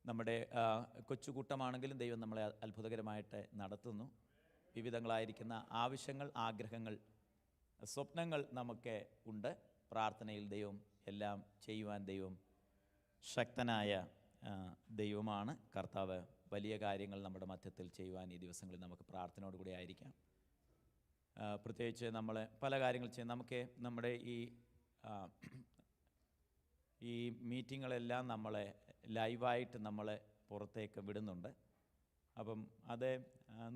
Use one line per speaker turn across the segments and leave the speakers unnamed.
നമ്മുടെ കൊച്ചുകൂട്ടമാണെങ്കിലും ദൈവം നമ്മളെ അത്ഭുതകരമായിട്ട് നടത്തുന്നു. വിവിധങ്ങളായിരിക്കുന്ന ആവശ്യങ്ങൾ, ആഗ്രഹങ്ങൾ, സ്വപ്നങ്ങൾ നമുക്ക് ഉണ്ട്. പ്രാർത്ഥനയിൽ ദൈവം എല്ലാം ചെയ്യുവാൻ ദൈവം ശക്തനായ ദൈവമാണ്. കർത്താവ് വലിയ കാര്യങ്ങൾ നമ്മുടെ മധ്യത്തിൽ ചെയ്യുവാൻ ഈ ദിവസങ്ങളിൽ നമുക്ക് പ്രാർത്ഥനയോടുകൂടി ആയിരിക്കാം. പ്രത്യേകിച്ച് നമ്മൾ പല കാര്യങ്ങൾ ചെയ്യും. നമുക്ക് നമ്മുടെ ഈ മീറ്റിങ്ങുകളെല്ലാം നമ്മളെ ലൈവായിട്ട് നമ്മൾ പുറത്തേക്ക് വിടുന്നുണ്ട്. അപ്പം അത്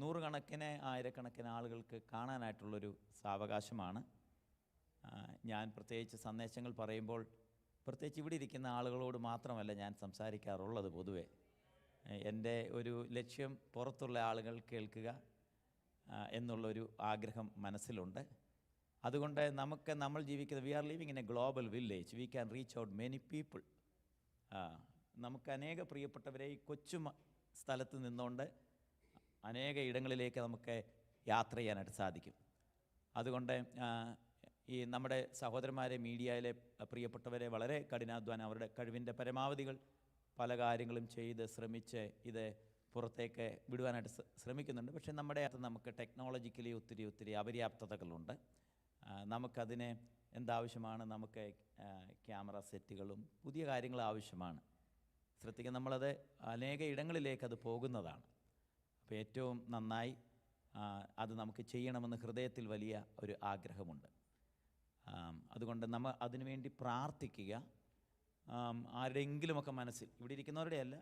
നൂറുകണക്കിന് ആയിരക്കണക്കിന് ആളുകൾക്ക് കാണാനായിട്ടുള്ളൊരു സാവകാശമാണ്. ഞാൻ പ്രത്യേകിച്ച് സന്ദേശങ്ങൾ പറയുമ്പോൾ പ്രത്യേകിച്ച് ഇവിടെ ഇരിക്കുന്ന ആളുകളോട് മാത്രമല്ല ഞാൻ സംസാരിക്കാറുള്ളത്. പൊതുവെ എൻ്റെ ഒരു ലക്ഷ്യം പുറത്തുള്ള ആളുകൾ കേൾക്കുക എന്നുള്ളൊരു ആഗ്രഹം മനസ്സിലുണ്ട്. അതുകൊണ്ട് നമ്മൾ ജീവിക്കുന്നത്, we are living in a global village, we can reach out many people. നമുക്ക് അനേക പ്രിയപ്പെട്ടവരെ ഈ കൊച്ചു സ്ഥലത്ത് നിന്നുകൊണ്ട് അനേക ഇടങ്ങളിലേക്ക് നമുക്ക് യാത്ര ചെയ്യാനായിട്ട് സാധിക്കും. അതുകൊണ്ട് ഈ നമ്മുടെ സഹോദരന്മാരെ, മീഡിയയിലെ പ്രിയപ്പെട്ടവരെ വളരെ കഠിനാധ്വാനം, അവരുടെ കഴിവിൻ്റെ പരമാവധികൾ പല കാര്യങ്ങളും ചെയ്ത് ശ്രമിച്ച് ഇത് പുറത്തേക്ക് വിടുവാനായിട്ട് ശ്രമിക്കുന്നുണ്ട്. പക്ഷേ നമ്മുടെ അകത്ത് നമുക്ക് ടെക്നോളജിക്കലി ഒത്തിരി അപര്യാപ്തതകളുണ്ട്. നമുക്കതിന് എന്താവശ്യമാണ്? നമുക്ക് ക്യാമറ സെറ്റുകളും പുതിയ കാര്യങ്ങൾ ആവശ്യമാണ്. ശ്രദ്ധിക്കുക, നമ്മളത് അനേക ഇടങ്ങളിലേക്ക് അത് പോകുന്നതാണ്. അപ്പോൾ ഏറ്റവും നന്നായി അത് നമുക്ക് ചെയ്യണമെന്ന് ഹൃദയത്തിൽ വലിയ ഒരു ആഗ്രഹമുണ്ട്. അതുകൊണ്ട് നമ്മൾ അതിനുവേണ്ടി പ്രാർത്ഥിക്കുക. ആരുടെയെങ്കിലുമൊക്കെ മനസ്സിൽ, ഇവിടെ ഇരിക്കുന്നവരുടെ അല്ല,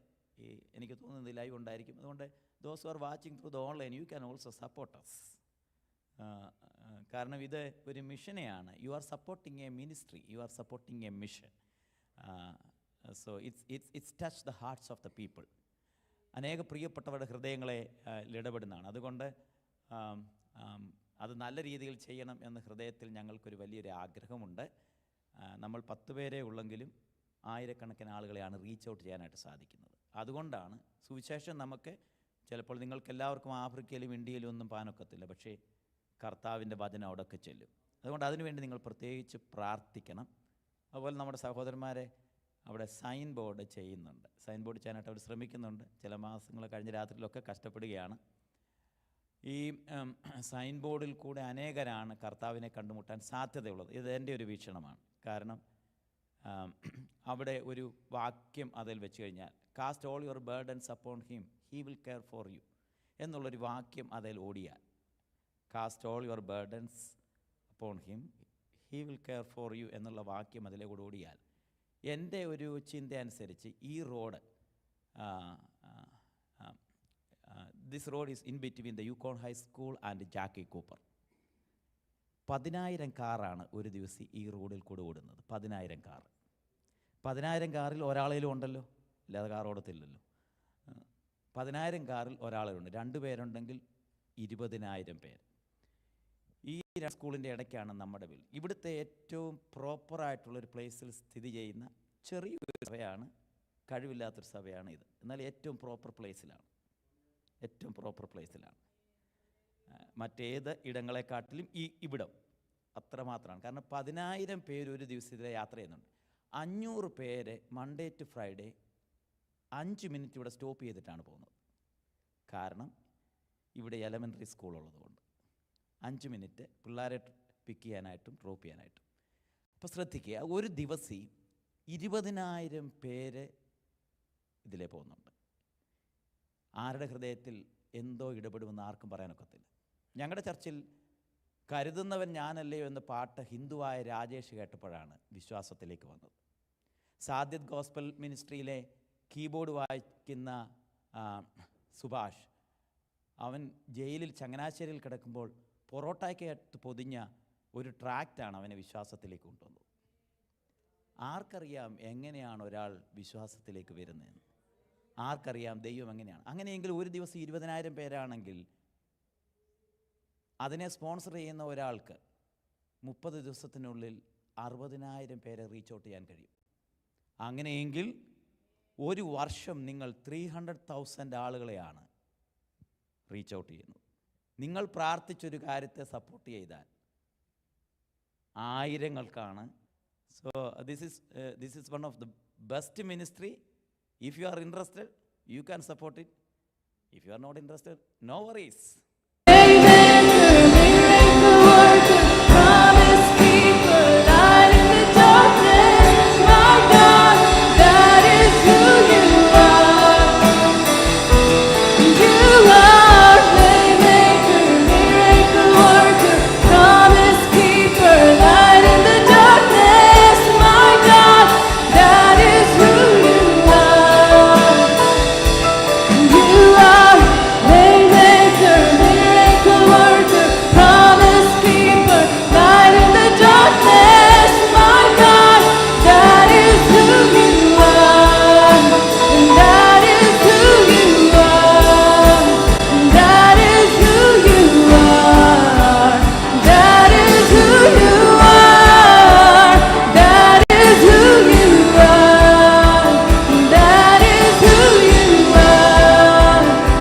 എനിക്ക് തോന്നുന്നത് ലൈവ് ഉണ്ടായിരിക്കും. അതുകൊണ്ട് those who are watching through the online, you can also support us. കാരണം ഇത് ഒരു മിഷനെയാണ്. You are supporting a ministry, you are supporting a mission. So it's touch the hearts of the people. അനേക പ്രിയപ്പെട്ടവരുടെ ഹൃദയങ്ങളെ ഇടപെടുന്നതാണ്. അതുകൊണ്ട് അത് നല്ല രീതിയിൽ ചെയ്യണം എന്ന ഹൃദയത്തിൽ ഞങ്ങൾക്കൊരു വലിയൊരു ആഗ്രഹമുണ്ട്. നമ്മൾ 10 പേരെ ഉള്ളെങ്കിലും ആയിരക്കണക്കിന് ആളുകളെയാണ് റീച്ച് ഔട്ട് ചെയ്യാനായിട്ട് സാധിക്കുന്നത്. അതുകൊണ്ടാണ് സുവിശേഷം നമുക്ക് ചിലപ്പോൾ നിങ്ങൾക്കെല്ലാവർക്കും ആഫ്രിക്കയിലും ഇന്ത്യയിലും ഒന്നും പാനൊക്കത്തില്ല, പക്ഷേ കർത്താവിൻ്റെ വചനം അവിടെയൊക്കെ ചെല്ലും. അതുകൊണ്ട് അതിനുവേണ്ടി നിങ്ങൾ പ്രത്യേകിച്ച് പ്രാർത്ഥിക്കണം. അതുപോലെ നമ്മുടെ സഹോദരന്മാരെ അവിടെ സൈൻ ബോർഡ് ചെയ്യുന്നുണ്ട്. സൈൻ ബോർഡ് ചെയ്യാനായിട്ട് അവർ ശ്രമിക്കുന്നുണ്ട്. ചില മാസങ്ങൾ കഴിഞ്ഞ രാത്രിയിലൊക്കെ കഷ്ടപ്പെടുകയാണ്. ഈ സൈൻ ബോർഡിൽ കൂടെ അനേകരാണ് കർത്താവിനെ കണ്ടുമുട്ടാൻ സാധ്യതയുള്ളത്. ഇത് എൻ്റെ ഒരു വീക്ഷണമാണ്. കാരണം അവിടെ ഒരു വാക്യം അതിൽ വെച്ച് കഴിഞ്ഞാൽ, cast all your burdens upon him, he will care for you എന്നുള്ളൊരു വാക്യം അതിൽ ഓടിയാൽ, cast all your burdens upon him, he will care for you എന്നുള്ള വാക്യം അതിലെ കൂടെ ഓടിയാൽ, എൻ്റെ ഒരു ചിന്ത അനുസരിച്ച് ഈ road, this road is in between the Yukon high school and Jackie Cooper. 10,000 കാറാണ് ഒരു ദിവസം ഈ റോഡിൽ കൂടെ ഓടുന്നത്. 10,000 കാർ. 10,000 കാറിൽ ഒരാളേലും ഉണ്ടല്ലോ, ഇല്ലാതെ കാർ ഓടത്തില്ലല്ലോ. 10,000 കാറിൽ ഒരാളുണ്ട്. 2 പേരുണ്ടെങ്കിൽ 20,000 പേര്. ഈ സ്കൂളിൻ്റെ ഇടയ്ക്കാണ് നമ്മുടെ വീട്. ഇവിടുത്തെ ഏറ്റവും പ്രോപ്പറായിട്ടുള്ളൊരു പ്ലേസിൽ സ്ഥിതി ചെയ്യുന്ന ചെറിയൊരു സഭയാണ്, കഴിവില്ലാത്തൊരു സഭയാണ് ഇത്. എന്നാൽ ഏറ്റവും പ്രോപ്പർ പ്ലേസിലാണ്. മറ്റേത് ഇടങ്ങളെക്കാട്ടിലും ഇവിടം അത്രമാത്രമാണ്. കാരണം 10,000 പേര് ഒരു ദിവസത്തിലെ യാത്ര ചെയ്യുന്നുണ്ട്. 500 പേര് മൺഡേ ടു ഫ്രൈഡേ 5 മിനിറ്റ് ഇവിടെ സ്റ്റോപ്പ് ചെയ്തിട്ടാണ് പോകുന്നത്. കാരണം ഇവിടെ എലമെൻ്ററി സ്കൂളുള്ളതുകൊണ്ട് 5 മിനിറ്റ് പിള്ളേരെ പിക്ക് ചെയ്യാനായിട്ടും ഡ്രോപ്പ് ചെയ്യാനായിട്ടും. അപ്പോൾ ശ്രദ്ധിക്കുക, ഒരു ദിവസം 20,000 പേര് ഇതിലേ പോകുന്നുണ്ട്. ആരുടെ ഹൃദയത്തിൽ എന്തോ ഇടപെടുമെന്ന് ആർക്കും പറയാനൊക്കത്തില്ല. ഞങ്ങളുടെ ചർച്ചിൽ കരുതുന്നവൻ ഞാനല്ലയോ എന്ന പാട്ട് ഹിന്ദുവായ രാജേഷ് കേട്ടപ്പോഴാണ് വിശ്വാസത്തിലേക്ക് വന്നത്. സാദ്യത് ഗോസ്പൽ മിനിസ്ട്രിയിലെ കീബോർഡ് വായിക്കുന്ന സുഭാഷ്, അവൻ ജയിലിൽ ചങ്ങനാശ്ശേരിയിൽ കിടക്കുമ്പോൾ പൊറോട്ടയ്ക്കകത്ത് പൊതിഞ്ഞ ഒരു ട്രാക്റ്റാണ് അവനെ വിശ്വാസത്തിലേക്ക് കൊണ്ടുവന്നത്. ആർക്കറിയാം എങ്ങനെയാണ് ഒരാൾ വിശ്വാസത്തിലേക്ക് വരുന്നതെന്ന്? ആർക്കറിയാം ദൈവം എങ്ങനെയാണ്? അങ്ങനെയെങ്കിൽ ഒരു ദിവസം 20,000 പേരാണെങ്കിൽ അതിനെ സ്പോൺസർ ചെയ്യുന്ന ഒരാൾക്ക് 30 ദിവസത്തിനുള്ളിൽ 60,000 പേരെ റീച്ച് ഔട്ട് ചെയ്യാൻ കഴിയും. അങ്ങനെയെങ്കിൽ ഒരു വർഷം നിങ്ങൾ 300,000 ആളുകളെയാണ് റീച്ച് ഔട്ട് ചെയ്യുന്നത്. നിങ്ങൾ പ്രാർത്ഥിച്ചൊരു കാര്യത്തെ സപ്പോർട്ട് ചെയ്താൽ ആയിരങ്ങൾക്കാണ്. So this is one of the best ministry If you are interested, you can support it. If you are not interested, no worries.